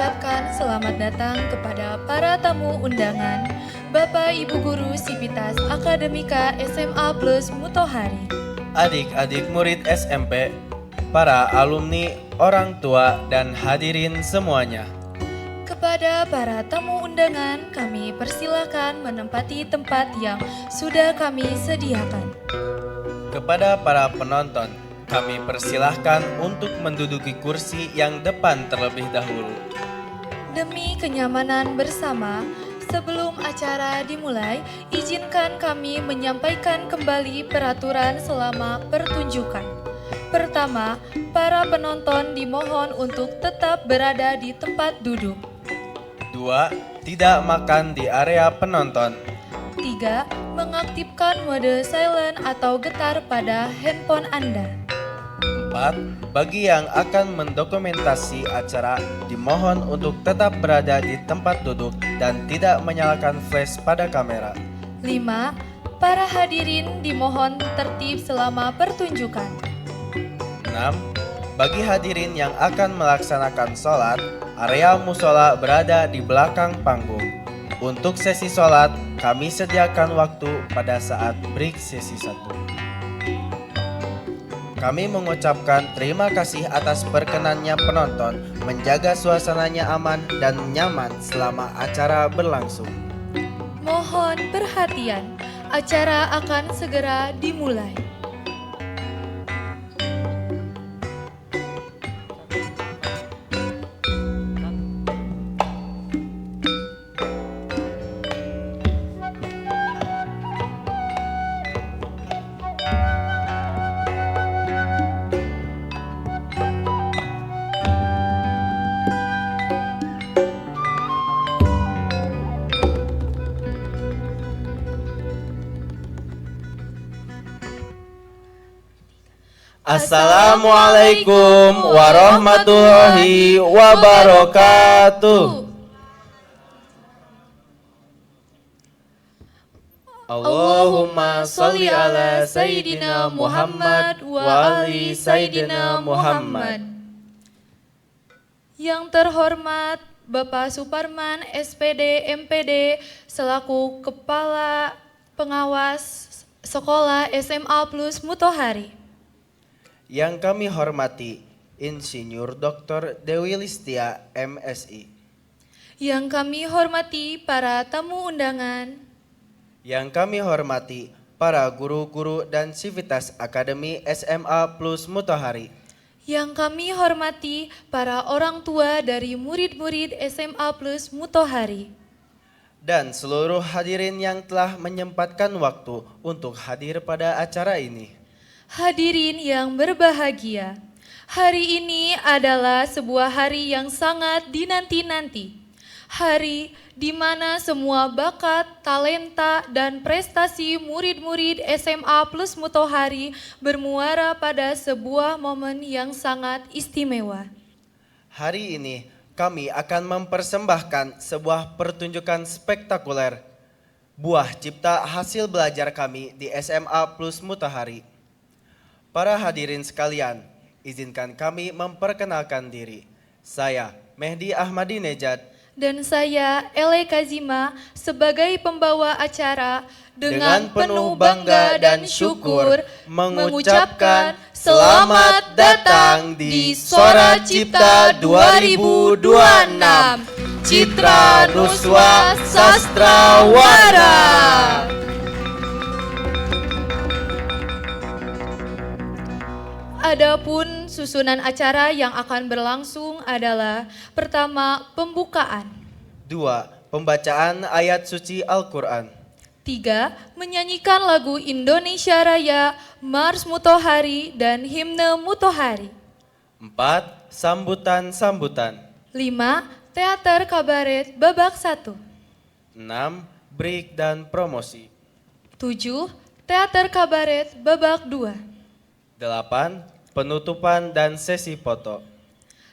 mengucapkan selamat datang kepada para tamu undangan, Bapak Ibu Guru Sivitas Akademika SMA Plus Mutohari, adik-adik murid SMP, para alumni, orang tua, dan hadirin semuanya. Kepada para tamu undangan, kami persilakan menempati tempat yang sudah kami sediakan. Kepada para penonton, kami persilahkan untuk menduduki kursi yang depan terlebih dahulu. Demi kenyamanan bersama, sebelum acara dimulai, izinkan kami menyampaikan kembali peraturan selama pertunjukan. Pertama, para penonton dimohon untuk tetap berada di tempat duduk. 2. Tidak makan di area penonton. 3. Mengaktifkan mode silent atau getar pada handphone Anda. 4. Bagi yang akan mendokumentasi acara, dimohon untuk tetap berada di tempat duduk dan tidak menyalakan flash pada kamera. 5. Para hadirin dimohon tertib selama pertunjukan. 6. Bagi hadirin yang akan melaksanakan sholat, area musola berada di belakang panggung. Untuk sesi sholat, kami sediakan waktu pada saat break sesi 1. Kami mengucapkan terima kasih atas perkenannya penonton menjaga suasananya aman dan nyaman selama acara berlangsung. Mohon perhatian, acara akan segera dimulai. Assalamualaikum warahmatullahi wabarakatuh. Allahumma sholli ala Sayyidina Muhammad wa ali Sayyidina Muhammad. Yang terhormat Bapak Suparman SPD MPD selaku Kepala Pengawas Sekolah SMA Plus Mutohari. Yang kami hormati Insinyur Dr. Dewi Listia MSI. Yang kami hormati para tamu undangan. Yang kami hormati para guru-guru dan sivitas Akademi SMA Plus Mutohari. Yang kami hormati para orang tua dari murid-murid SMA Plus Mutohari. Dan seluruh hadirin yang telah menyempatkan waktu untuk hadir pada acara ini. Hadirin yang berbahagia, hari ini adalah sebuah hari yang sangat dinanti-nanti. Hari di mana semua bakat, talenta, dan prestasi murid-murid SMA Plus Mutohari bermuara pada sebuah momen yang sangat istimewa. Hari ini kami akan mempersembahkan sebuah pertunjukan spektakuler, buah cipta hasil belajar kami di SMA Plus Mutohari. Para hadirin sekalian, izinkan kami memperkenalkan diri. Saya Mehdi Ahmadinejad dan saya Ele Kazima sebagai pembawa acara dengan penuh bangga dan syukur mengucapkan selamat datang di Sora Cipta 2026 Citra Nuswa Sastrawara. Adapun susunan acara yang akan berlangsung adalah pertama pembukaan, 2. Pembacaan ayat suci Al-Quran, 3. Menyanyikan lagu Indonesia Raya, Mars Mutohari, dan Himne Mutohari, 4. Sambutan-sambutan, 5. Teater kabaret babak 1, 6. Break dan promosi, 7. Teater kabaret babak 2. 8. Penutupan dan sesi foto.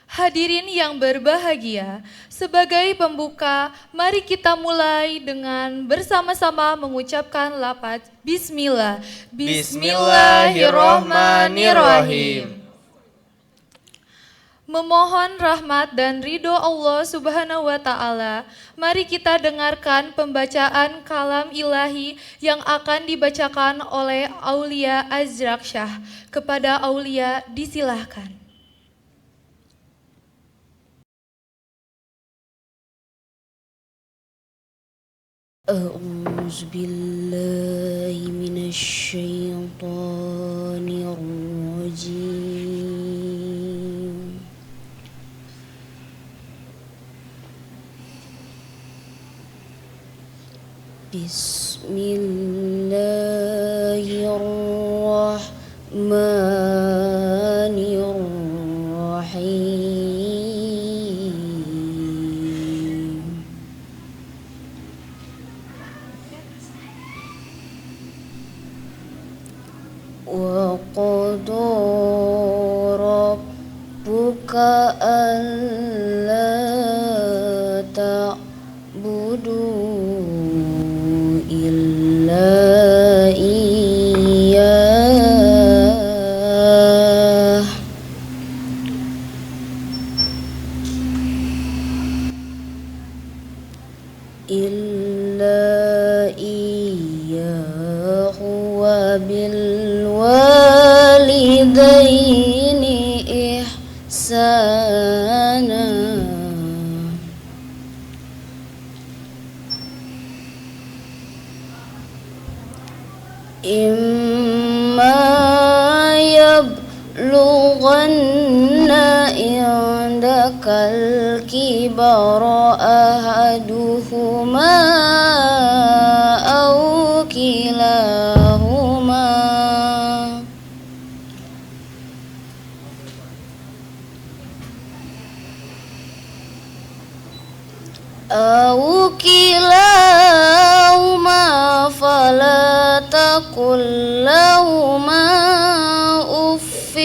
Hadirin yang berbahagia, sebagai pembuka, mari kita mulai dengan bersama-sama mengucapkan lafaz Bismillah. Bismillahirrohmanirrohim. Memohon rahmat dan ridho Allah Subhanahu wa Ta'ala, mari kita dengarkan pembacaan kalam ilahi yang akan dibacakan oleh Aulia Azraksyah. Kepada Aulia disilahkan. أعوذ بالله من الشيطان الرجيم بسم الله الرحمن الرحيم وقضى ربك ألا تعبدوا إلا إياه وبالوالدين إحسانا إما يبلغن عندك الكبر أحدهما أو كلاهما فلا تقل لهما أف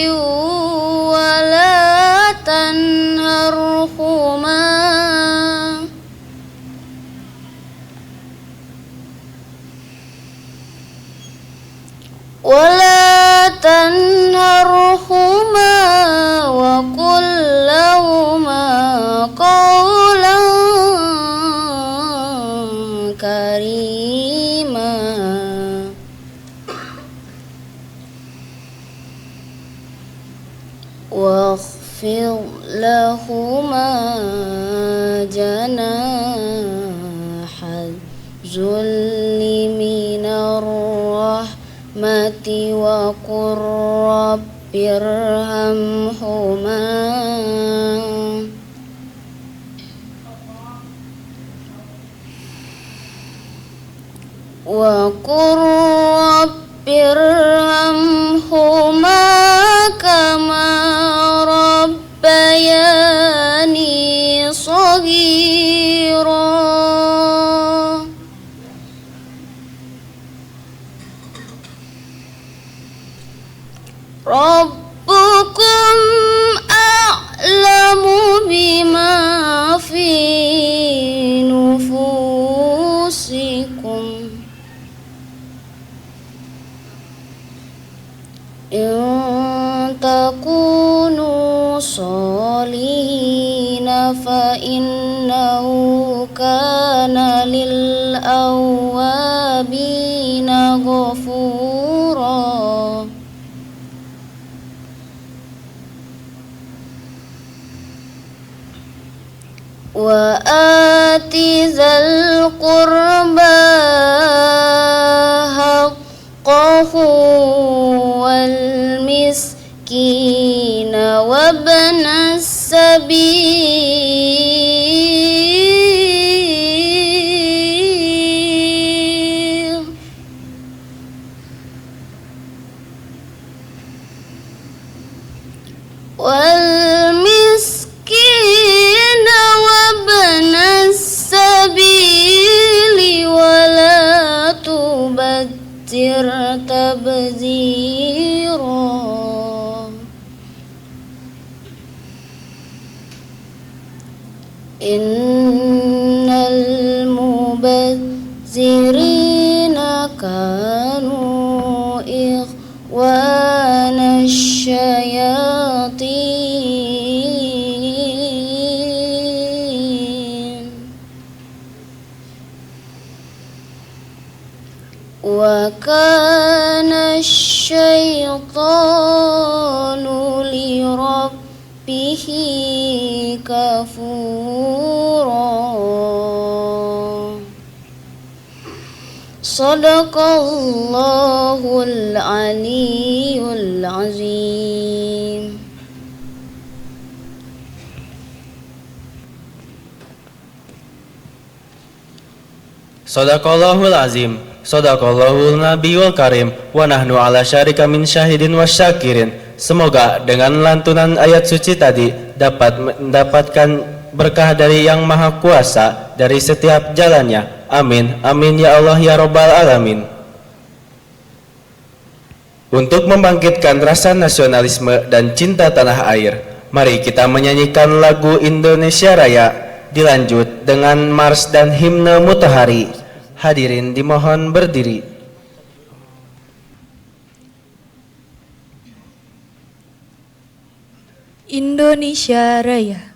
ولا تنهرهما وقل لهما قولا كريما واخفض لهما جناح الذل من الرحمة وقل رب ارحمهما كما ربياني صغيرا ربكم أعلم بما في نفوسكم إن تكونوا صالحين فإنه كان للأوابين غفورا وآت ذا القربى حقه والمسكين وابن السبيل والمسكين وابن السبيل ولا تبذر تبذيرا إن المبذرين كانوا إخوان الشياطين وكان الشيطان لربه كفورا صدق الله العلي العظيم. Sadaqallahul azim, sadaqallahul nabiyul karim, wa nahnu ala syarika min syahidin wa syakirin. Semoga dengan lantunan ayat suci tadi dapat mendapatkan berkah dari Yang Maha Kuasa dari setiap jalannya. Amin, amin ya Allah ya Rabbal Alamin. Untuk membangkitkan rasa nasionalisme dan cinta tanah air, mari kita menyanyikan lagu Indonesia Raya, dilanjut dengan mars dan himne Mutahari. Hadirin dimohon berdiri. Indonesia Raya.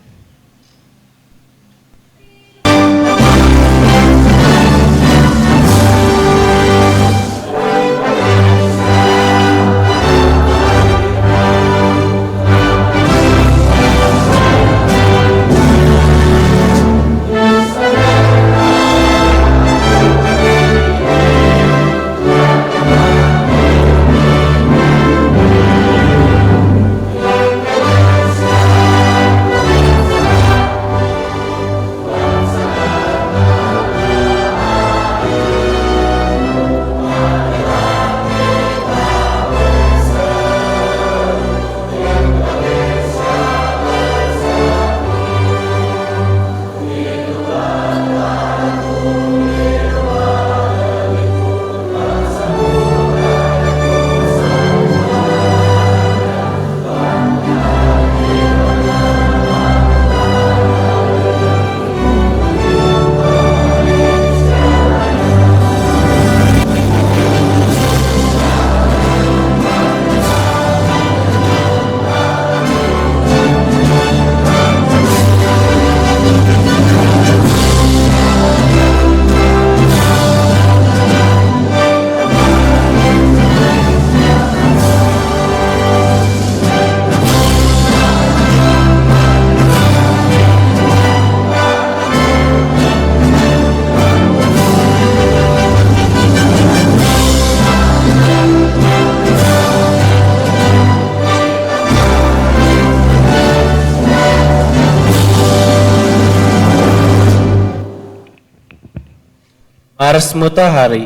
Mars Mutahari.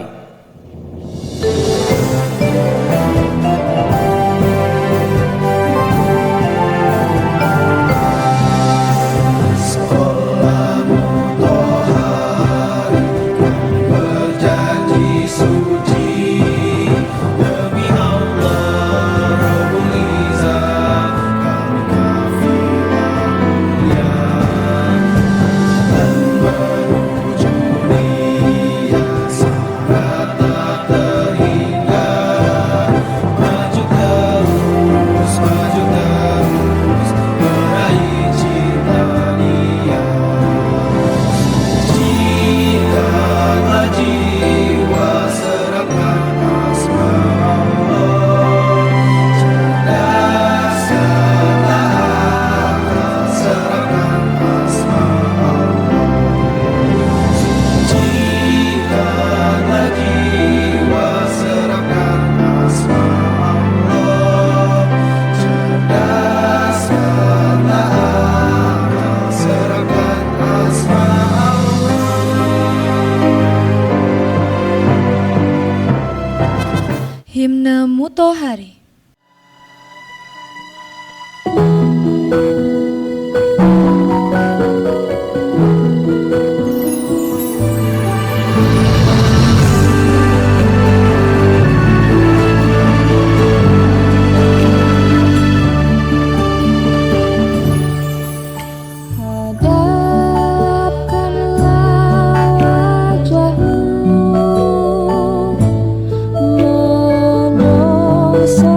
Himne Mutahari. So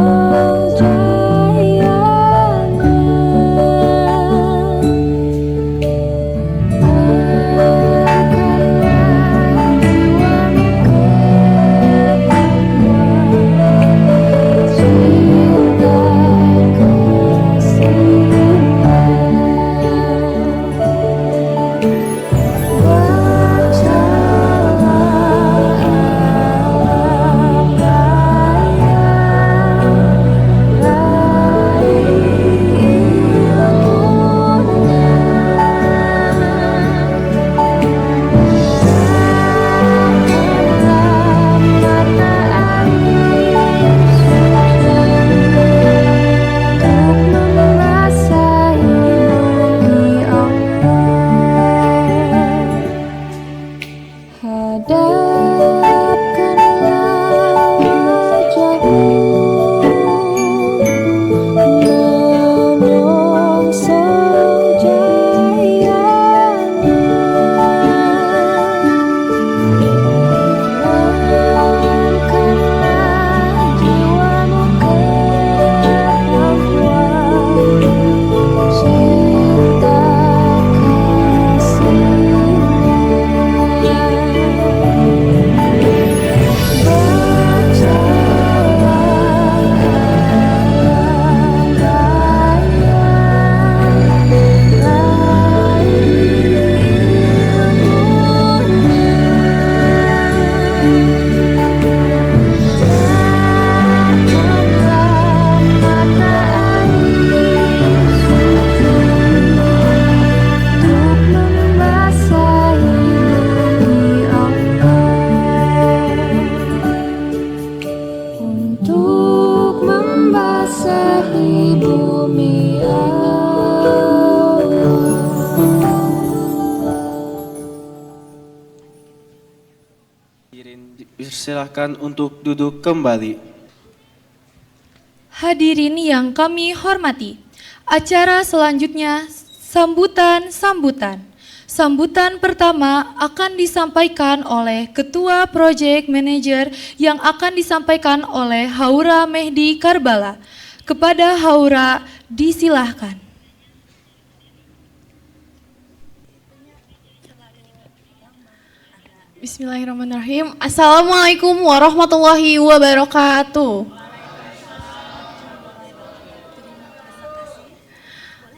Persilahkan untuk duduk kembali. Hadirin yang kami hormati, acara selanjutnya sambutan. Sambutan pertama akan disampaikan oleh Ketua Project Manager yang akan disampaikan oleh Haura Mehdi Karbala. Kepada Haura, disilahkan. Bismillahirrahmanirrahim. Assalamualaikum warahmatullahi wabarakatuh.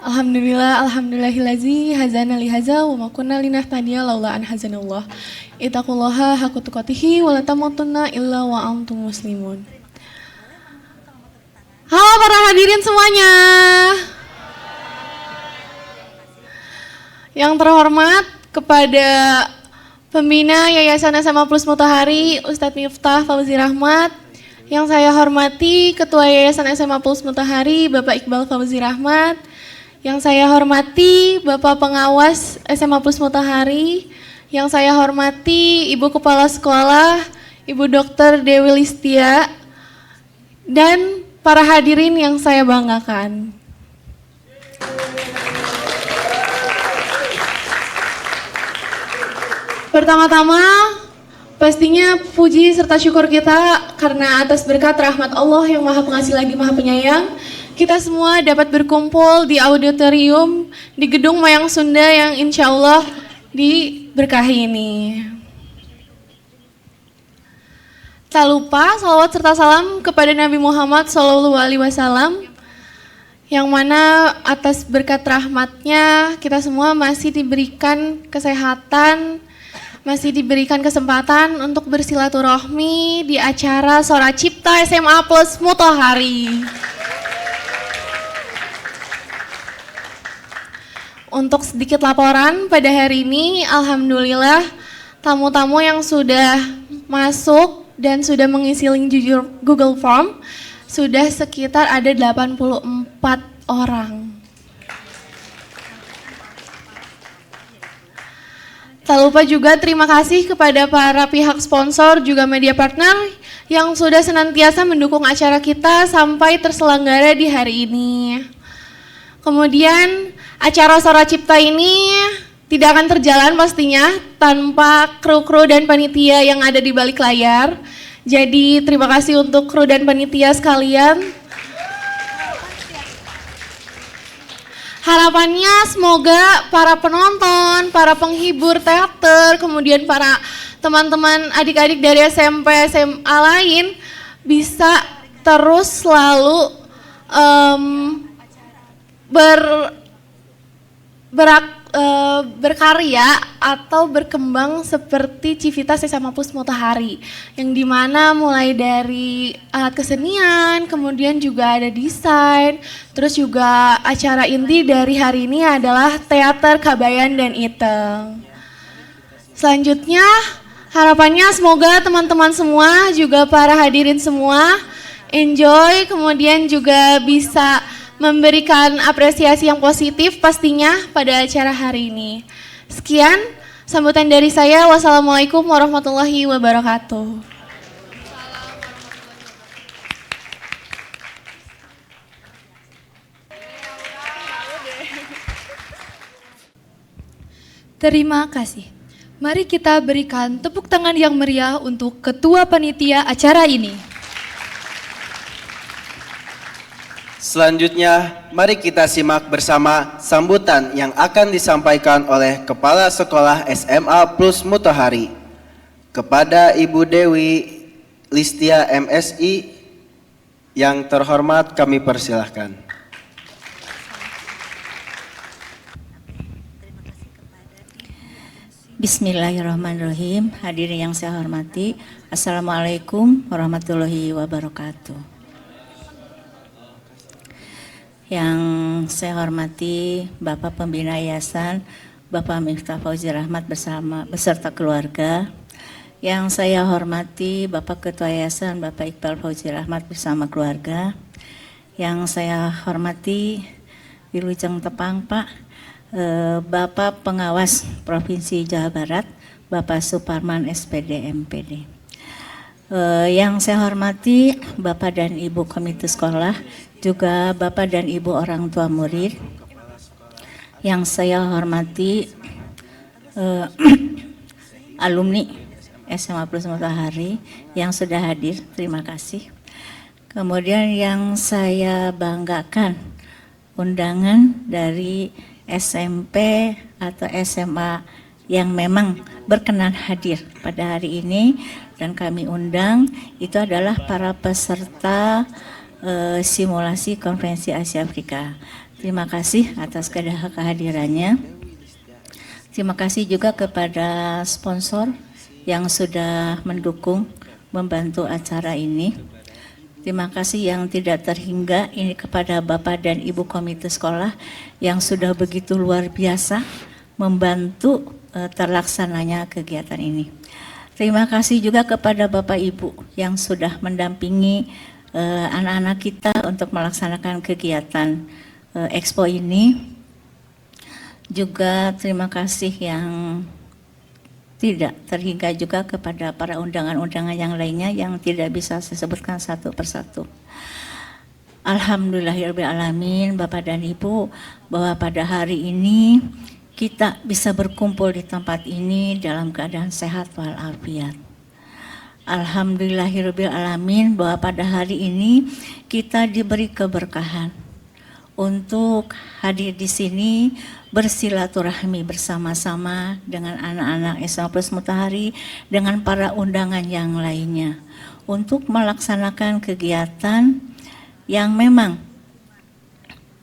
Alhamdulillahillazi hazana li haza wa ma kunna linahtadiya laula an hazanallah. Ittaqullaha haqqa tuqatih wa la tamutunna illa wa antum muslimun. Halo para hadirin semuanya. Yang terhormat kepada Pembina Yayasan SMA Plus Mutahari, Ustadz Miftah Fauzi Rahmat. Yang saya hormati Ketua Yayasan SMA Plus Mutahari, Bapak Iqbal Fauzi Rahmat. Yang saya hormati Bapak Pengawas SMA Plus Mutahari. Yang saya hormati Ibu Kepala Sekolah, Ibu Dr. Dewi Listia. Dan para hadirin yang saya banggakan. Pertama-tama, pastinya puji serta syukur kita karena atas berkat rahmat Allah yang Maha Pengasih lagi Maha Penyayang, kita semua dapat berkumpul di auditorium di Gedung Mayang Sunda yang insya Allah diberkahi ini. Tak lupa salawat serta salam kepada Nabi Muhammad SAW, yang mana atas berkat rahmatnya kita semua masih diberikan kesehatan, masih diberikan kesempatan untuk bersilaturahmi di acara Sora Cipta SMA Plus Mutahari. Untuk sedikit laporan pada hari ini, alhamdulillah tamu-tamu yang sudah masuk dan sudah mengisi link jujur Google Form sudah sekitar ada 84 orang. Tak lupa juga terima kasih kepada para pihak sponsor juga media partner yang sudah senantiasa mendukung acara kita sampai terselenggara di hari ini. Kemudian acara Sora Cipta ini tidak akan terjalan pastinya tanpa kru-kru dan panitia yang ada di balik layar. Jadi terima kasih untuk kru dan panitia sekalian. Harapannya semoga para penonton, para penghibur teater, kemudian para teman-teman adik-adik dari SMP, SMA lain bisa terus selalu berkarya atau berkembang seperti Civitas SMA Plus Mutahari, yang dimana mulai dari alat kesenian, kemudian juga ada desain, terus juga acara inti dari hari ini adalah teater Kabayan dan Iteng. Selanjutnya harapannya semoga teman-teman semua juga para hadirin semua enjoy, kemudian juga bisa memberikan apresiasi yang positif pastinya pada acara hari ini. Sekian sambutan dari saya. Wassalamualaikum warahmatullahi wabarakatuh. Terima kasih. Mari kita berikan tepuk tangan yang meriah untuk Ketua Panitia acara ini. Selanjutnya, mari kita simak bersama sambutan yang akan disampaikan oleh Kepala Sekolah SMA Plus Mutahari. Kepada Ibu Dewi Listia MSI, yang terhormat kami persilahkan. Bismillahirrahmanirrahim. Hadirin yang saya hormati, Assalamualaikum warahmatullahi wabarakatuh. Yang saya hormati Bapak Pembina Yayasan, Bapak Miftah Fauzi Rahmat beserta keluarga. Yang saya hormati Bapak Ketua Yayasan, Bapak Iqbal Fauzi Rahmat bersama keluarga. Yang saya hormati Wilujeng Tepang Pak, Bapak Pengawas Provinsi Jawa Barat, Bapak Suparman SPD MPD. Yang saya hormati Bapak dan Ibu Komite Sekolah, juga Bapak dan Ibu orang tua murid. Yang saya hormati alumni SMA Plus Matahari yang sudah hadir, terima kasih. Kemudian yang saya banggakan, undangan dari SMP atau SMA yang memang berkenan hadir pada hari ini dan kami undang, itu adalah para peserta simulasi Konferensi Asia Afrika. Terima kasih atas kehadirannya. Terima kasih juga kepada sponsor yang sudah mendukung, membantu acara ini. Terima kasih yang tidak terhingga ini kepada Bapak dan Ibu Komite Sekolah yang sudah begitu luar biasa membantu terlaksananya kegiatan ini. Terima kasih juga kepada Bapak Ibu yang sudah mendampingi anak-anak kita untuk melaksanakan kegiatan Expo ini. Juga terima kasih yang tidak terhingga juga kepada para undangan-undangan yang lainnya yang tidak bisa saya sebutkan satu persatu. Alhamdulillahirrahmanirrahim, Bapak dan Ibu, bahwa pada hari ini kita bisa berkumpul di tempat ini dalam keadaan sehat walafiat. Alhamdulillahirrahmanirrahim, bahwa pada hari ini kita diberi keberkahan untuk hadir di sini bersilaturahmi bersama-sama dengan anak-anak SMA Plus Matahari dengan para undangan yang lainnya untuk melaksanakan kegiatan yang memang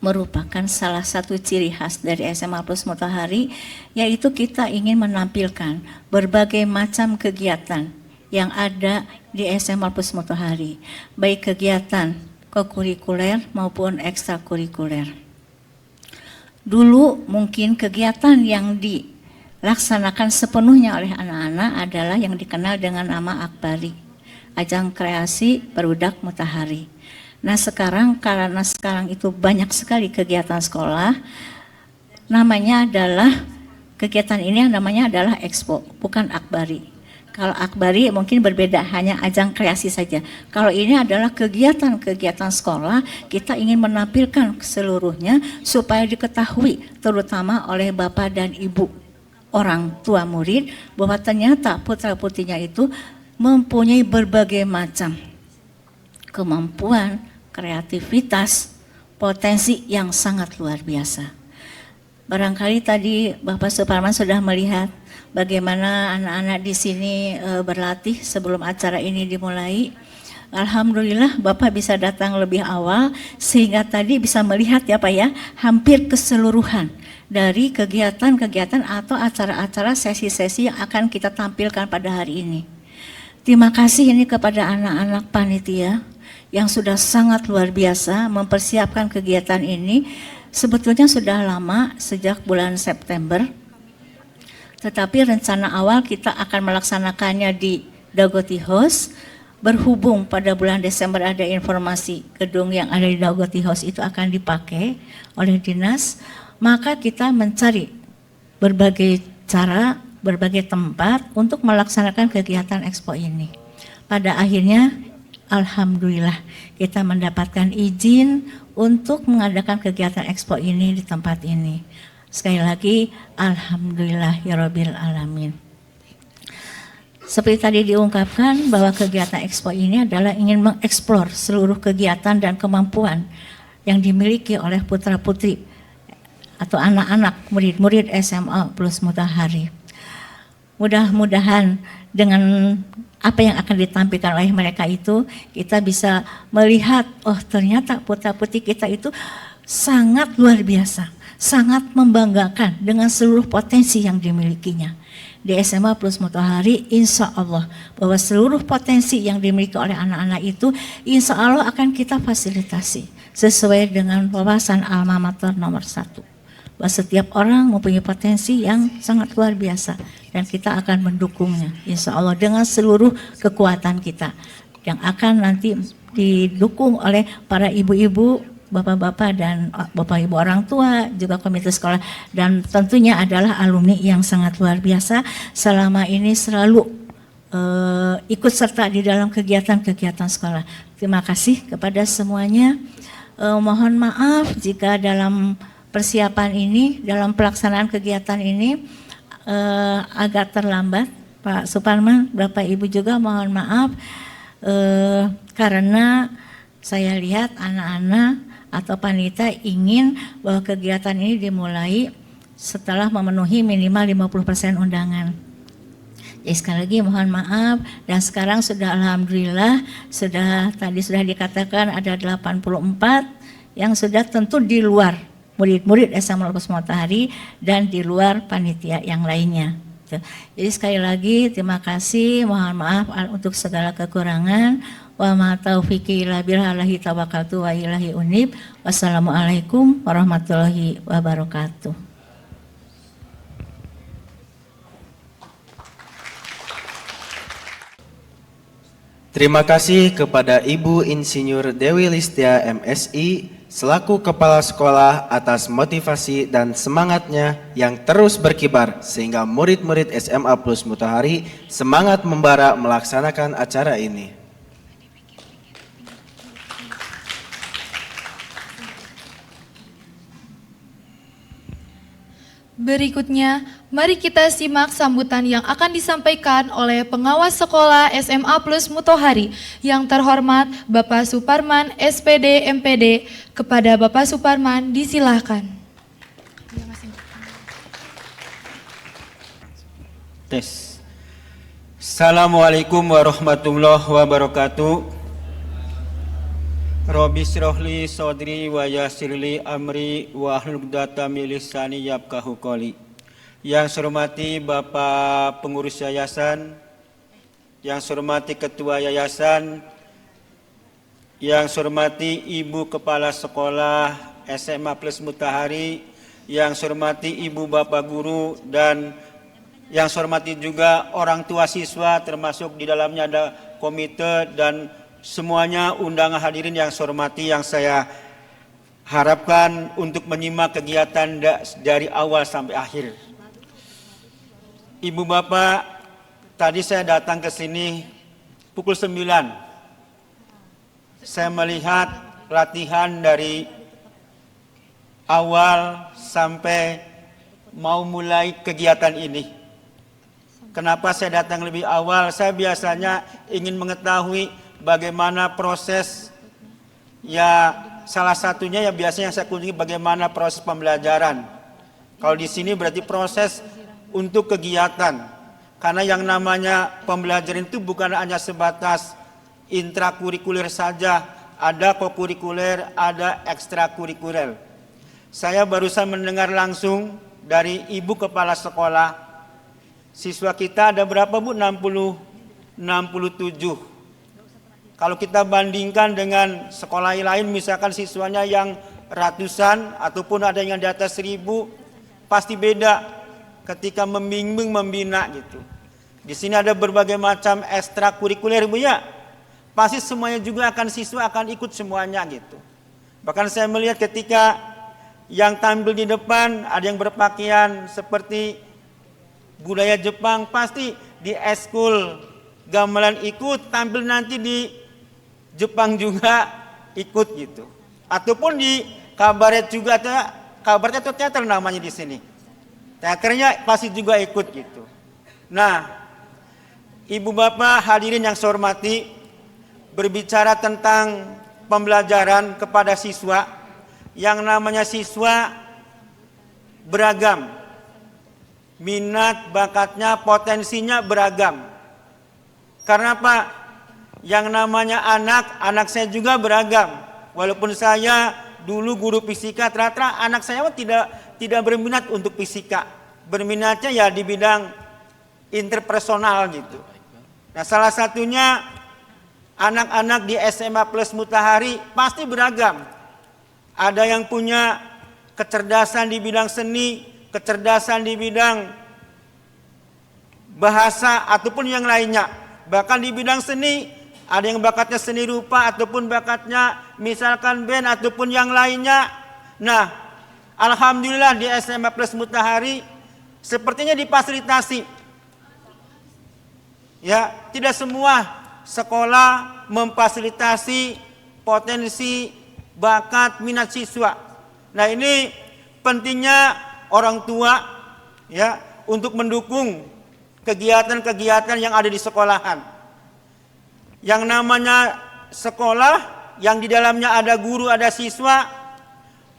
merupakan salah satu ciri khas dari SMA Plus Matahari, yaitu kita ingin menampilkan berbagai macam kegiatan yang ada di SMA Plus Matahari, baik kegiatan kokurikuler maupun ekstrakurikuler. Dulu mungkin kegiatan yang dilaksanakan sepenuhnya oleh anak-anak adalah yang dikenal dengan nama Akbari, Ajang Kreasi Perudak Matahari. Nah sekarang, karena sekarang itu banyak sekali kegiatan sekolah, namanya adalah, kegiatan ini yang namanya adalah Expo, bukan Akbari. Kalau Akbari mungkin berbeda, hanya ajang kreasi saja. Kalau ini adalah kegiatan-kegiatan sekolah, kita ingin menampilkan seluruhnya supaya diketahui terutama oleh Bapak dan Ibu orang tua murid bahwa ternyata putra-putrinya itu mempunyai berbagai macam kemampuan, kreativitas, potensi yang sangat luar biasa. Barangkali tadi Bapak Suparman sudah melihat bagaimana anak-anak di sini berlatih sebelum acara ini dimulai. Alhamdulillah Bapak bisa datang lebih awal sehingga tadi bisa melihat ya Pak ya, hampir keseluruhan dari kegiatan-kegiatan atau acara-acara sesi-sesi yang akan kita tampilkan pada hari ini. Terima kasih ini kepada anak-anak panitia yang sudah sangat luar biasa mempersiapkan kegiatan ini. Sebetulnya sudah lama, sejak bulan September, tetapi rencana awal kita akan melaksanakannya di Dagoti House. Berhubung pada bulan Desember ada informasi gedung yang ada di Dagoti House itu akan dipakai oleh dinas, maka kita mencari berbagai cara, berbagai tempat untuk melaksanakan kegiatan Expo ini. Pada akhirnya, alhamdulillah kita mendapatkan izin untuk mengadakan kegiatan Expo ini di tempat ini. Sekali lagi, alhamdulillahirabbil alamin. Seperti tadi diungkapkan bahwa kegiatan Expo ini adalah ingin mengeksplor seluruh kegiatan dan kemampuan yang dimiliki oleh putra-putri atau anak-anak murid-murid SMA Plus Matahari. Mudah-mudahan dengan apa yang akan ditampilkan oleh mereka itu, kita bisa melihat, oh ternyata putra-putri kita itu sangat luar biasa, sangat membanggakan dengan seluruh potensi yang dimilikinya. Di SMA Plus Matahari, insya Allah bahwa seluruh potensi yang dimiliki oleh anak-anak itu, insya Allah akan kita fasilitasi sesuai dengan wawasan alma mater nomor 1. Bahwa setiap orang mempunyai potensi yang sangat luar biasa dan kita akan mendukungnya insya Allah dengan seluruh kekuatan kita yang akan nanti didukung oleh para ibu-ibu, bapak-bapak dan bapak ibu orang tua, juga komite sekolah, dan tentunya adalah alumni yang sangat luar biasa selama ini selalu ikut serta di dalam kegiatan-kegiatan sekolah. Terima kasih kepada semuanya. Mohon maaf jika dalam persiapan ini, dalam pelaksanaan kegiatan ini agak terlambat. Pak Suparman, Bapak Ibu juga mohon maaf karena saya lihat anak-anak atau panitia ingin bahwa kegiatan ini dimulai setelah memenuhi minimal 50% undangan. Ya, sekali lagi mohon maaf, dan sekarang sudah alhamdulillah tadi sudah dikatakan ada 84 yang sudah tentu di luar murid-murid SMA Plus Matahari dan di luar panitia yang lainnya. Jadi sekali lagi terima kasih, mohon maaf untuk segala kekurangan. Wa ma taufiqi illa billahi tawakkaltu wa ilaihi unib. Wassalamualaikum warahmatullahi wabarakatuh. Terima kasih kepada Ibu Insinyur Dewi Listia MSI selaku Kepala Sekolah atas motivasi dan semangatnya yang terus berkibar sehingga murid-murid SMA Plus Matahari semangat membara melaksanakan acara ini. Berikutnya, mari kita simak sambutan yang akan disampaikan oleh pengawas sekolah SMA Plus Matahari yang terhormat Bapak Suparman SPD MPD. Kepada Bapak Suparman disilahkan. Tes. Assalamualaikum warahmatullahi wabarakatuh. Rabbi syrahli sodri wa yassirli amri wa hlul 'uqdatam min lisani yafqahu qouli. Yang saya hormati Bapak pengurus yayasan, yang saya hormati ketua yayasan, yang saya hormati Ibu Kepala Sekolah SMA Plus Matahari, yang saya hormati Ibu Bapak guru, dan yang saya hormati juga orang tua siswa, termasuk di dalamnya ada komite dan semuanya undangan hadirin yang saya hormati, yang saya harapkan untuk menyimak kegiatan dari awal sampai akhir. Ibu Bapak, tadi saya datang ke sini pukul 9. Saya melihat latihan dari awal sampai mau mulai kegiatan ini. Kenapa saya datang lebih awal? Saya biasanya ingin mengetahui bagaimana proses, ya salah satunya ya biasanya saya kunjungi bagaimana proses pembelajaran. Kalau di sini berarti proses untuk kegiatan. Karena yang namanya pembelajaran itu bukan hanya sebatas intrakurikuler saja, ada kokurikuler, ada ekstrakurikuler. Saya barusan mendengar langsung dari Ibu Kepala Sekolah, siswa kita ada berapa Bu? 67. Kalau kita bandingkan dengan sekolah lain, misalkan siswanya yang ratusan ataupun ada yang di atas 1000, pasti beda ketika membimbing, membina gitu. Di sini ada berbagai macam ekstrakurikuler Bu ya. Pasti semuanya juga siswa akan ikut semuanya gitu. Bahkan saya melihat ketika yang tampil di depan ada yang berpakaian seperti budaya Jepang, pasti di eskul gamelan ikut, tampil nanti di Jepang juga ikut gitu. Ataupun di kabaret juga, kabaret atau teater namanya di sini. Teaternya pasti juga ikut gitu. Nah, Ibu Bapak hadirin yang saya hormati, berbicara tentang pembelajaran kepada siswa, yang namanya siswa beragam. Minat, bakatnya, potensinya beragam. Karena apa? Yang namanya anak saya juga beragam. Walaupun saya dulu guru fisika, ternyata anak saya tidak berminat untuk fisika. Berminatnya ya di bidang interpersonal gitu. Nah, salah satunya anak-anak di SMA Plus Matahari pasti beragam. Ada yang punya kecerdasan di bidang seni, kecerdasan di bidang bahasa ataupun yang lainnya. Bahkan di bidang seni ada yang bakatnya seni rupa ataupun bakatnya misalkan band ataupun yang lainnya. Nah, alhamdulillah di SMA Plus Matahari sepertinya difasilitasi. Ya, tidak semua sekolah memfasilitasi potensi bakat minat siswa. Nah, ini pentingnya orang tua ya untuk mendukung kegiatan-kegiatan yang ada di sekolahan. Yang namanya sekolah yang di dalamnya ada guru, ada siswa,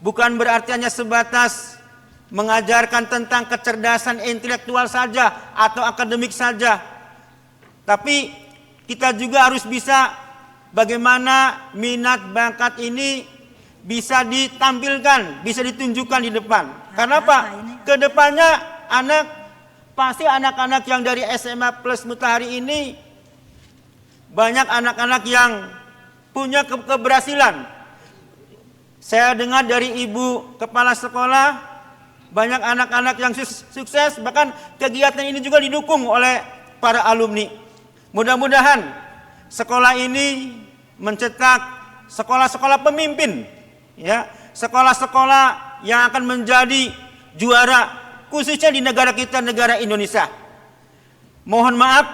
bukan berarti hanya sebatas mengajarkan tentang kecerdasan intelektual saja atau akademik saja. Tapi kita juga harus bisa bagaimana minat bakat ini bisa ditampilkan, bisa ditunjukkan di depan. Karena apa? Kedepannya pasti anak-anak yang dari SMA Plus Mutahari ini banyak anak-anak yang punya keberhasilan. Saya dengar dari ibu kepala sekolah, banyak anak-anak yang sukses, bahkan kegiatan ini juga didukung oleh para alumni. Mudah-mudahan sekolah ini mencetak sekolah-sekolah pemimpin, ya, sekolah-sekolah yang akan menjadi juara khususnya di negara kita, negara Indonesia. Mohon maaf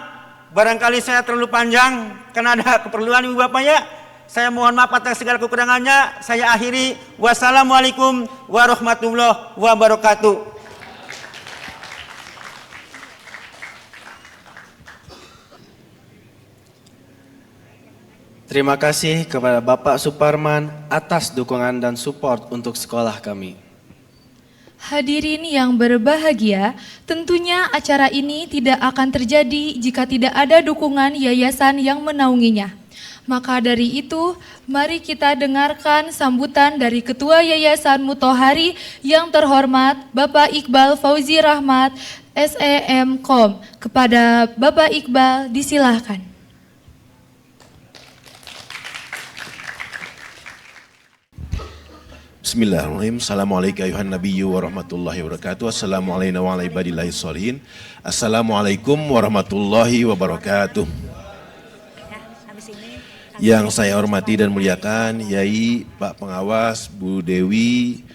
barangkali saya terlalu panjang karena ada keperluan ibu bapaknya. Saya mohon maaf atas segala kekurangannya. Saya akhiri. Wassalamualaikum warahmatullahi wabarakatuh. Terima kasih kepada Bapak Suparman atas dukungan dan support untuk sekolah kami. Hadirin yang berbahagia, tentunya acara ini tidak akan terjadi jika tidak ada dukungan yayasan yang menaunginya. Maka dari itu, mari kita dengarkan sambutan dari Ketua Yayasan Mutahari yang terhormat Bapak Iqbal Fauzi Rahmat, SEMKOM. Kepada Bapak Iqbal, disilahkan. Bismillahirrahmanirrahim. Assalamualaikum ayuhan nabiyyu warahmatullahi wabarakatuh. Assalamualaikum wa ala ibadillahi sholihin. Assalamualaikum warahmatullahi wabarakatuh. Yang saya hormati dan muliakan Yai, Pak Pengawas, Bu Dewi,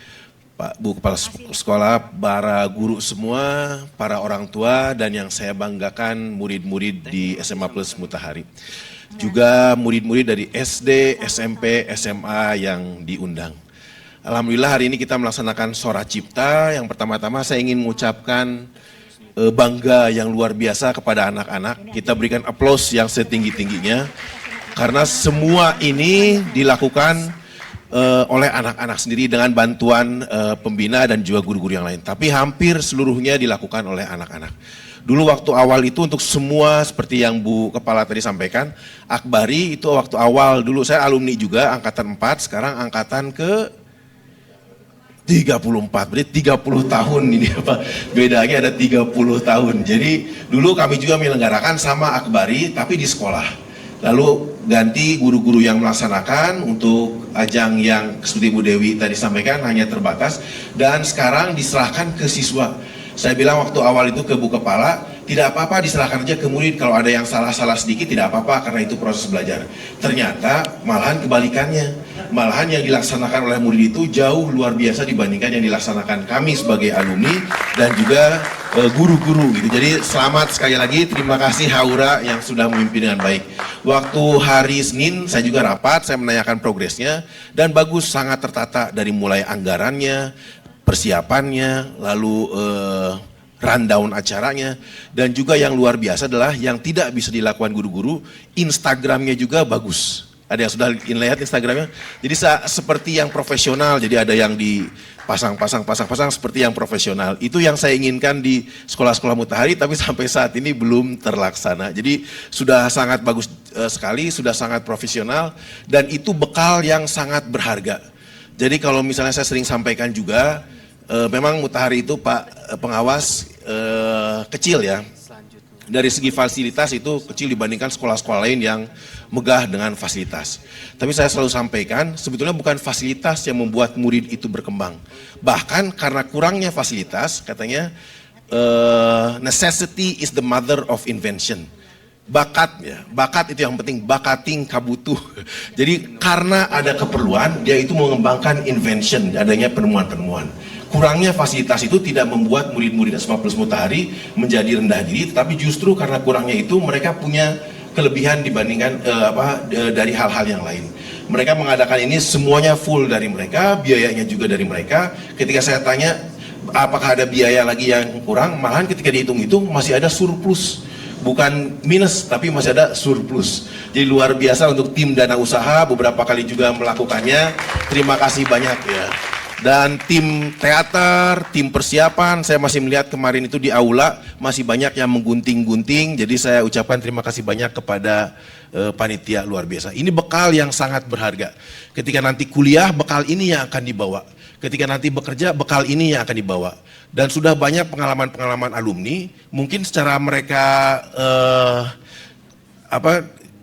Pak Bu Kepala Sekolah, para guru semua, para orang tua, dan yang saya banggakan murid-murid di SMA Plus Mutahari. Juga murid-murid dari SD, SMP, SMA yang diundang. Alhamdulillah hari ini kita melaksanakan Sora Cipta. Yang pertama-tama saya ingin mengucapkan bangga yang luar biasa kepada anak-anak. Kita berikan aplaus yang setinggi-tingginya. Karena semua ini dilakukan oleh anak-anak sendiri dengan bantuan pembina dan juga guru-guru yang lain. Tapi hampir seluruhnya dilakukan oleh anak-anak. Dulu waktu awal itu untuk semua seperti yang Bu Kepala tadi sampaikan, Akbari itu waktu awal dulu saya alumni juga angkatan 4, sekarang angkatan ke 34, berarti 30 tahun ini apa, bedanya ada 30 tahun. Jadi dulu kami juga menyelenggarakan sama Akbari tapi di sekolah. Lalu ganti guru-guru yang melaksanakan untuk ajang yang seperti Bu Dewi tadi sampaikan hanya terbatas dan sekarang diserahkan ke siswa. Saya bilang waktu awal itu ke Bu Kepala, tidak apa-apa diserahkan aja ke murid, kalau ada yang salah-salah sedikit tidak apa-apa karena itu proses belajar. Ternyata malahan kebalikannya, malahan yang dilaksanakan oleh murid itu jauh luar biasa dibandingkan yang dilaksanakan kami sebagai alumni dan juga guru-guru gitu. Jadi selamat sekali lagi, terima kasih Haura yang sudah memimpin dengan baik. Waktu hari Senin saya juga rapat, saya menanyakan progresnya dan bagus, sangat tertata dari mulai anggarannya, persiapannya, lalu rundown acaranya, dan juga yang luar biasa adalah yang tidak bisa dilakukan guru-guru, Instagramnya juga bagus. Ada yang sudah lihat Instagramnya? Jadi seperti yang profesional, jadi ada yang dipasang-pasang seperti yang profesional. Itu yang saya inginkan di sekolah-sekolah Mutahari, tapi sampai saat ini belum terlaksana. Jadi sudah sangat bagus sekali, sudah sangat profesional, dan itu bekal yang sangat berharga. Jadi kalau misalnya saya sering sampaikan juga, memang Mutahari itu Pak Pengawas kecil ya. Dari segi fasilitas itu kecil dibandingkan sekolah-sekolah lain yang megah dengan fasilitas. Tapi saya selalu sampaikan, sebetulnya bukan fasilitas yang membuat murid itu berkembang. Bahkan karena kurangnya fasilitas, katanya necessity is the mother of invention. Bakat ya, bakat itu yang penting, bakating kabutuh. Jadi karena ada keperluan, dia itu mengembangkan invention, adanya penemuan-penemuan. kurangnya fasilitas itu tidak membuat murid-murid SMA Plus Mutahari menjadi rendah diri, tetapi justru karena kurangnya itu mereka punya kelebihan dibandingkan dari hal-hal yang lain. Mereka mengadakan ini semuanya full dari mereka, biayanya juga dari mereka. Ketika saya tanya apakah ada biaya lagi yang kurang, malahan ketika dihitung-hitung masih ada surplus. Bukan minus, tapi masih ada surplus. Jadi luar biasa untuk tim dana usaha, beberapa kali juga melakukannya. Terima kasih banyak ya. Dan tim teater, tim persiapan, saya masih melihat kemarin itu di aula masih banyak yang menggunting-gunting. Jadi saya ucapkan terima kasih banyak kepada panitia, luar biasa. Ini bekal yang sangat berharga. Ketika nanti kuliah, bekal ini yang akan dibawa. Ketika nanti bekerja, bekal ini yang akan dibawa. Dan sudah banyak pengalaman-pengalaman alumni, mungkin secara mereka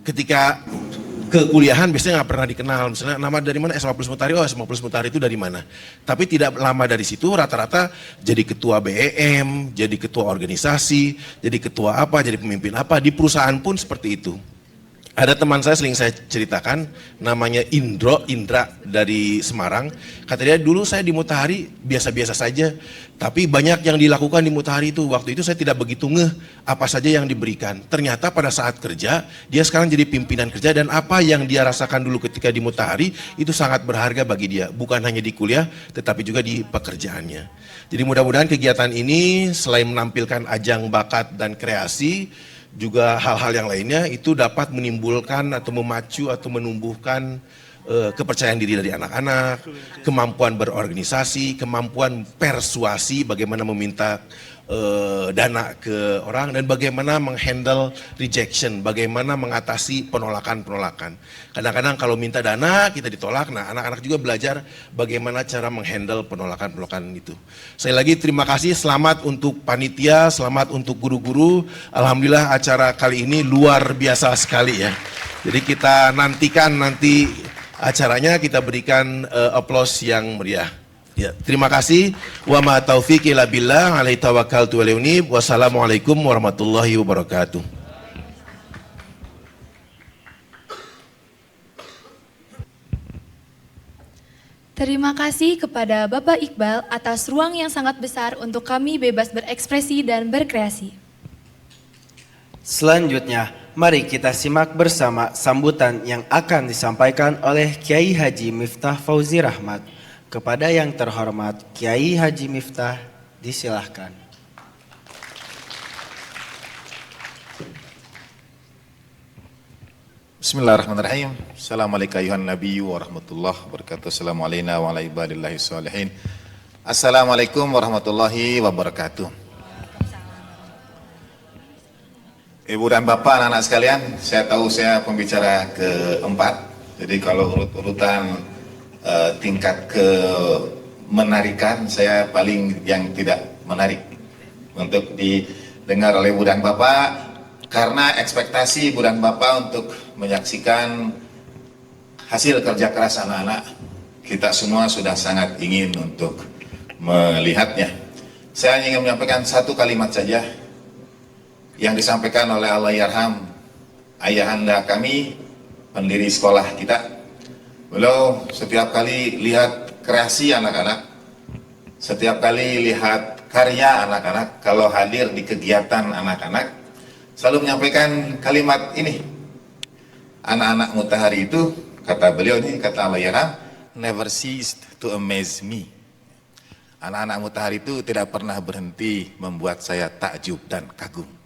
ketika kekuliahan biasanya nggak pernah dikenal, misalnya nama dari mana, SMA Plus Mutahari, oh SMA Plus Mutahari itu dari mana. Tapi tidak lama dari situ rata-rata jadi ketua BEM, jadi ketua organisasi, jadi ketua apa, jadi pemimpin apa, di perusahaan pun seperti itu. Ada teman saya sering saya ceritakan, namanya Indra dari Semarang. Kata dia, dulu saya di Mutahari biasa-biasa saja, tapi banyak yang dilakukan di Mutahari itu. Waktu itu saya tidak begitu ngeh apa saja yang diberikan. Ternyata pada saat kerja, dia sekarang jadi pimpinan kerja, dan apa yang dia rasakan dulu ketika di Mutahari itu sangat berharga bagi dia. Bukan hanya di kuliah, tetapi juga di pekerjaannya. Jadi mudah-mudahan kegiatan ini selain menampilkan ajang bakat dan kreasi, juga hal-hal yang lainnya itu dapat menimbulkan atau memacu atau menumbuhkan kepercayaan diri dari anak-anak, kemampuan berorganisasi, kemampuan persuasi, bagaimana meminta dana ke orang, dan bagaimana menghandle rejection, bagaimana mengatasi penolakan-penolakan. Kadang-kadang kalau minta dana kita ditolak, nah anak-anak juga belajar bagaimana cara menghandle penolakan-penolakan itu. Sekali lagi terima kasih, selamat untuk panitia, selamat untuk guru-guru. Alhamdulillah acara kali ini luar biasa sekali ya. Jadi kita nantikan nanti acaranya, kita berikan aplaus yang meriah. Ya, terima kasih. Wa ma taufiqi illa billah, alaihi tawakkaltu wa ilaihi unib. Wassalamualaikum warahmatullahi wabarakatuh. Terima kasih kepada Bapak Iqbal atas ruang yang sangat besar untuk kami bebas berekspresi dan berkreasi. Selanjutnya, mari kita simak bersama sambutan yang akan disampaikan oleh Kiai Haji Miftah Fauzi Rahmat. Kepada yang terhormat Kiai Haji Miftah, disilahkan. Bismillahirrahmanirrahim. Assalamualaikum ayuhan nabiyyu warahmatullahi wabarakatuh. Assalamualaikum wa ala ibadillahi sholihin. Assalamualaikum warahmatullahi wabarakatuh. Ibu dan bapak, anak-anak sekalian, saya tahu saya pembicara keempat. Jadi kalau urut-urutan tingkat kemenarikan, saya paling yang tidak menarik untuk didengar oleh ibu dan bapak, karena ekspektasi ibu dan bapak untuk menyaksikan hasil kerja keras anak-anak kita semua sudah sangat ingin untuk melihatnya. Saya ingin menyampaikan satu kalimat saja yang disampaikan oleh Allahyarham ayahanda kami, pendiri sekolah kita. Beliau setiap kali lihat kreasi anak-anak, setiap kali lihat karya anak-anak, kalau hadir di kegiatan anak-anak, selalu menyampaikan kalimat ini. Anak-anak Mutahari itu, kata beliau ini, kata Allahyarham, never ceased to amaze me. Anak-anak Mutahari itu tidak pernah berhenti membuat saya takjub dan kagum.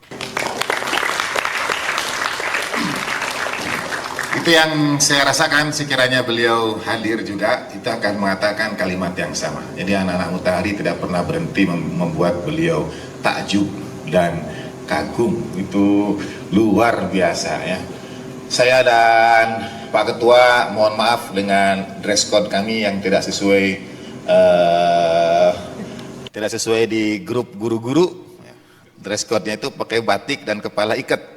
Itu yang saya rasakan. Sekiranya beliau hadir juga, kita akan mengatakan kalimat yang sama. Jadi anak-anak Mutahari tidak pernah berhenti membuat beliau takjub dan kagum. Itu luar biasa ya. Saya dan Pak Ketua mohon maaf dengan dress code kami yang tidak sesuai di grup guru-guru. Dress code-nya itu pakai batik dan kepala ikat.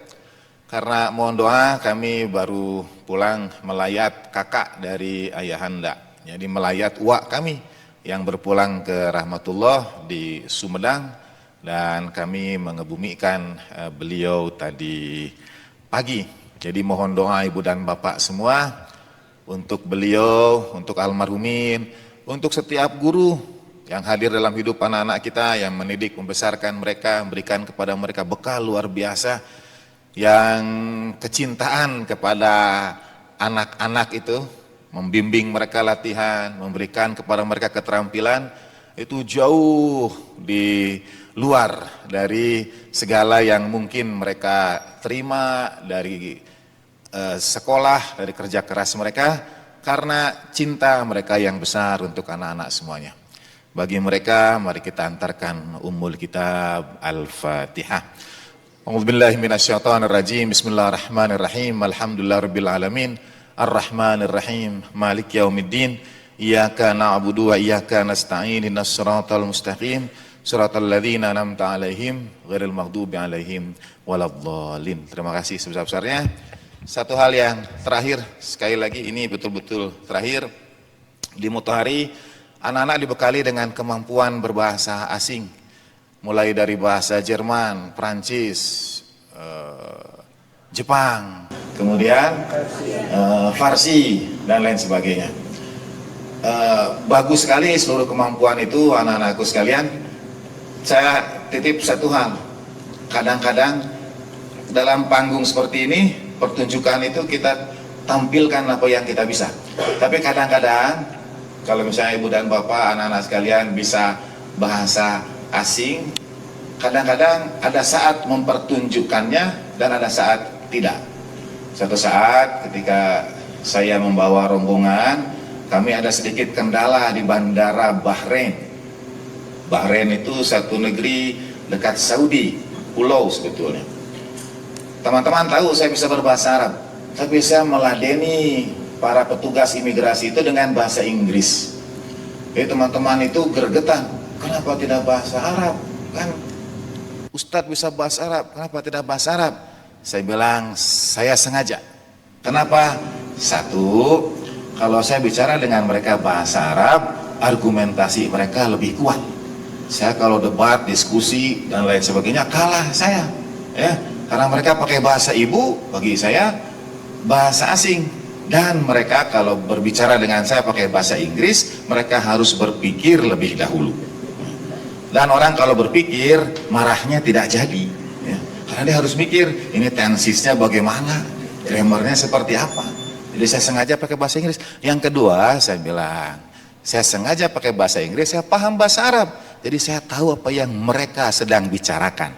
Karena mohon doa, kami baru pulang melayat kakak dari ayahanda. Jadi melayat uak kami yang berpulang ke Rahmatullah di Sumedang, dan kami mengebumikan beliau tadi pagi. Jadi mohon doa ibu dan bapak semua untuk beliau, untuk almarhumin, untuk setiap guru yang hadir dalam hidup anak-anak kita, yang mendidik, membesarkan mereka, memberikan kepada mereka bekal luar biasa, yang kecintaan kepada anak-anak itu, membimbing mereka latihan, memberikan kepada mereka keterampilan, itu jauh di luar dari segala yang mungkin mereka terima dari sekolah, dari kerja keras mereka, karena cinta mereka yang besar untuk anak-anak semuanya. Bagi mereka, mari kita antarkan Ummul Kitab Al-Fatihah. A'udzubillahi minasyaitonirrajim. Bismillahirrahmanirrahim. Alhamdulillahirabbil alamin. Arrahmanirrahim. Maliki yaumiddin. Iyyaka na'budu wa iyyaka nasta'in. Ihdinas siratal mustaqim. Siratal ladzina an'amta 'alaihim ghairil maghdubi 'alaihim waladdallin. Terima kasih sebesar-besarnya. Satu hal yang terakhir, sekali lagi ini betul-betul terakhir, di Mutahari anak-anak dibekali dengan kemampuan berbahasa asing, mulai dari bahasa Jerman, Prancis, Jepang, kemudian Farsi dan lain sebagainya. Bagus sekali seluruh kemampuan itu anak-anakku sekalian. Saya titip satu hal, kadang-kadang dalam panggung seperti ini, pertunjukan itu kita tampilkan apa yang kita bisa. Tapi kadang-kadang kalau misalnya ibu dan bapak, anak-anak sekalian bisa bahasa asing, kadang-kadang ada saat mempertunjukkannya dan ada saat tidak. Suatu saat ketika saya membawa rombongan, kami ada sedikit kendala di bandara Bahrain. Bahrain itu satu negeri dekat Saudi, pulau sebetulnya. Teman-teman tahu saya bisa berbahasa Arab, tapi saya meladeni para petugas imigrasi itu dengan bahasa Inggris. Jadi teman-teman itu gergetan, kenapa tidak bahasa Arab? Kan Ustadz bisa bahasa Arab, kenapa tidak bahasa Arab? Saya bilang, saya sengaja. Kenapa? Satu, kalau saya bicara dengan mereka bahasa Arab, argumentasi mereka lebih kuat. Saya kalau debat, diskusi, dan lain sebagainya, kalah saya. Ya, karena mereka pakai bahasa ibu, bagi saya bahasa asing. Dan mereka kalau berbicara dengan saya pakai bahasa Inggris, mereka harus berpikir lebih dahulu. Dan orang kalau berpikir, marahnya tidak jadi, ya. Karena dia harus mikir, ini tensisnya bagaimana, grammarnya seperti apa. Jadi saya sengaja pakai bahasa Inggris. Yang kedua, saya bilang, saya sengaja pakai bahasa Inggris, saya paham bahasa Arab. Jadi saya tahu apa yang mereka sedang bicarakan.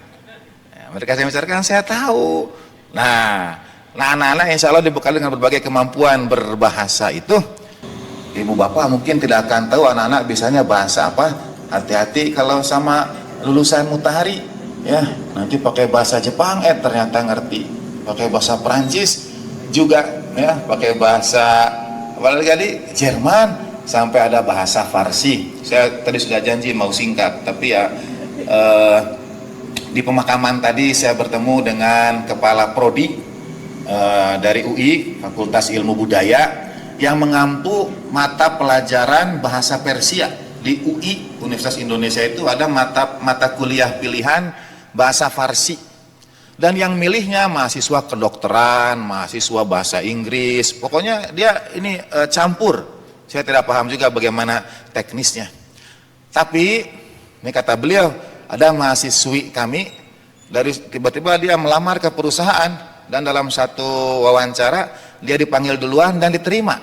Mereka saya bicarakan, saya tahu. Nah anak-anak insya Allah dibekali dengan berbagai kemampuan berbahasa itu. Ibu bapak mungkin tidak akan tahu anak-anak bisanya bahasa apa. Hati-hati kalau sama lulusan Mutahari, ya, nanti pakai bahasa Jepang, ternyata ngerti. Pakai bahasa Prancis juga, ya, pakai bahasa apalagi Jerman, sampai ada bahasa Farsi. Saya tadi sudah janji mau singkat, tapi ya di pemakaman tadi saya bertemu dengan kepala prodi dari UI Fakultas Ilmu Budaya yang mengampu mata pelajaran bahasa Persia. Di UI Universitas Indonesia itu ada mata kuliah pilihan bahasa Farsi, dan yang milihnya mahasiswa kedokteran, mahasiswa bahasa Inggris, pokoknya dia ini campur. Saya tidak paham juga bagaimana teknisnya. Tapi ini kata beliau, ada mahasiswi kami dari tiba-tiba dia melamar ke perusahaan, dan dalam satu wawancara dia dipanggil duluan dan diterima.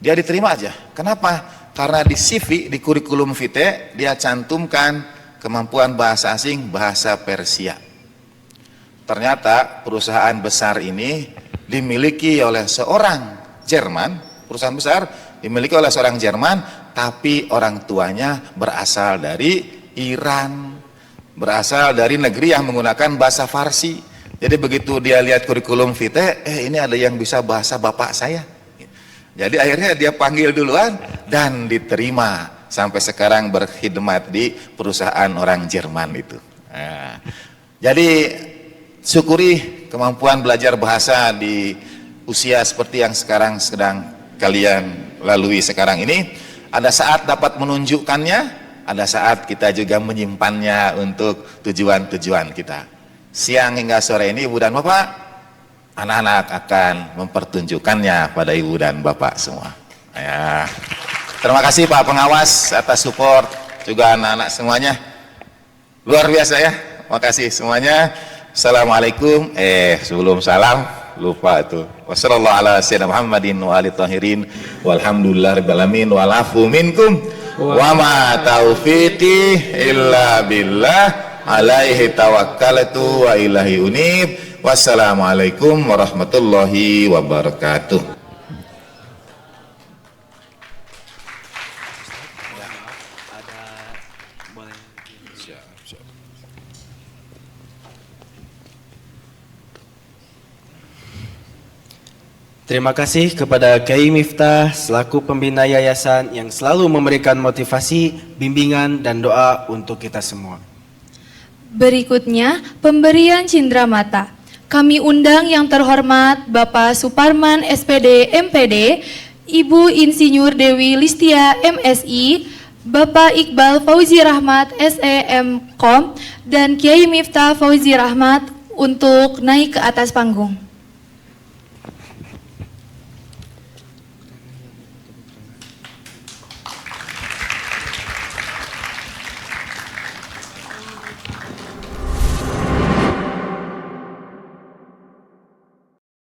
Dia diterima aja. Kenapa? Karena di CV, di kurikulum vitae dia cantumkan kemampuan bahasa asing, bahasa Persia. Ternyata perusahaan besar ini dimiliki oleh seorang Jerman, perusahaan besar dimiliki oleh seorang Jerman, tapi orang tuanya berasal dari Iran, berasal dari negeri yang menggunakan bahasa Farsi. Jadi begitu dia lihat kurikulum vitae, ini ada yang bisa bahasa bapak saya. Jadi akhirnya dia panggil duluan dan diterima, sampai sekarang berkhidmat di perusahaan orang Jerman itu. Nah, jadi syukuri kemampuan belajar bahasa di usia seperti yang sekarang sedang kalian lalui sekarang ini. Ada saat dapat menunjukkannya, ada saat kita juga menyimpannya untuk tujuan-tujuan kita. Siang hingga sore ini ibu dan bapak, anak-anak akan mempertunjukkannya pada ibu dan bapak semua. Ya. Terima kasih Pak Pengawas atas support, juga anak-anak semuanya. Luar biasa ya, makasih semuanya. Assalamualaikum. Sebelum salam, lupa itu. Wassalamualaikum ala sayyidina Muhammadin wa alihi tahirin. Walhamdulillahirabbil alamin wal afu minkum. Wa ma taufiqi illa billah. Alaihi tawakkaltu wa ilahi unib. Wassalamualaikum warahmatullahi wabarakatuh. Terima kasih kepada Kiai Miftah selaku pembina yayasan yang selalu memberikan motivasi, bimbingan, dan doa untuk kita semua. Berikutnya, pemberian cindramata. Kami undang yang terhormat Bapak Suparman SPD MPD, Ibu Insinyur Dewi Listia MSI, Bapak Iqbal Fauzi Rahmat SEM Kom, dan Kiai Miftah Fauzi Rahmat untuk naik ke atas panggung.